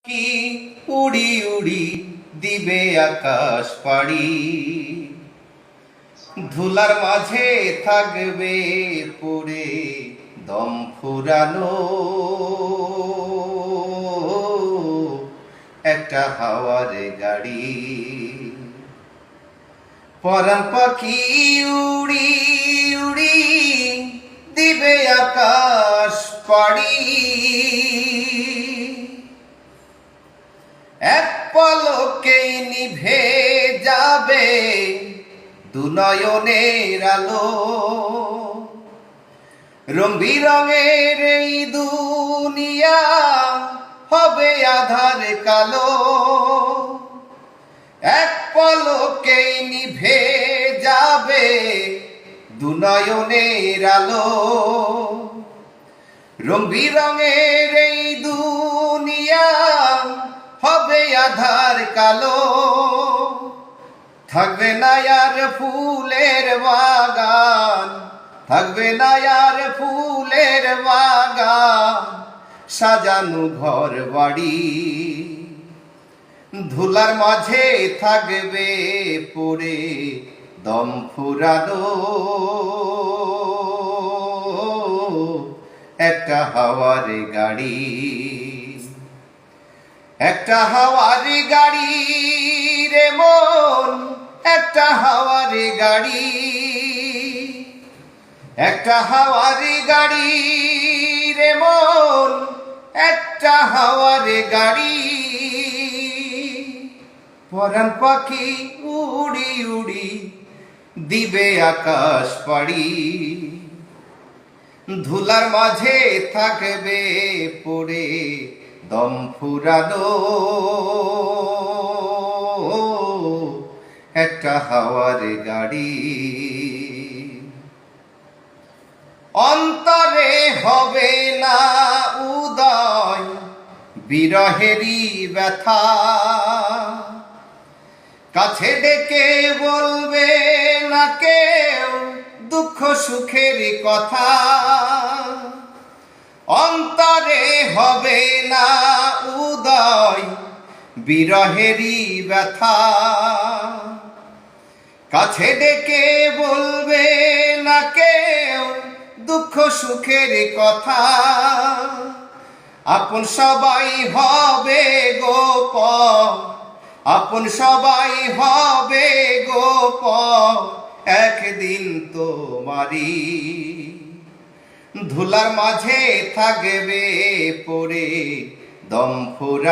কি উড়ি উড়ি দিবে আকাশ পাড়ি, ধুলার মাঝে থাকবে পড়ে দম ফুরানো একটা হাওয়ার গাড়ি। পরাণ পাখি উড়ি উড়ি দিবে আকাশ পাড়ি, এক পলকেই নিভে যাবে দুনয়নের আলো। রং বিরঙের এই দুনিয়া হবে আধার কালো, এক পলকেই নিভে যাবে দুনয়নের আলো। রং বিরঙের এই দুনিয়া হবে আধার কালো, থাকবে না আর ফুলের বাগান, থাকবে না আর ফুলের বাগান, সাজানো ঘর বাড়ি। ধুলার মাঝে থাকবে পড়ে দম ফুরানো একটা হাওয়ার গাড়ি, একটা হাওয়ার গাড়ি রে মন, একটা হাওয়ার গাড়ি, একটা হাওয়ার গাড়ি রে মন, একটা হাওয়ার গাড়ি। পরাণ পাখি উড়ি উড়ি দিবে আকাশ পাড়ি, ধুলার মাঝে থাকবে পড়ে দম ফুরানো একটা হাওয়ার গাড়ি। অন্তরে হবে না উদয় বিরহেরই ব্যথা, কাছে ডেকে বলবে না কেউ দুঃখ সুখের কথা। অন্তরে হবে না উদয় বিরহেরই ব্যথা, কাছে ডেকে বলবে না কেউ দুঃখ সুখের কথা। আপন সবাই হবে গোপন, আপন সবাই হবে গোপন, একদিন তোমারই। ধুলার মাঝে থাকবে পড়ে দম ফুরানো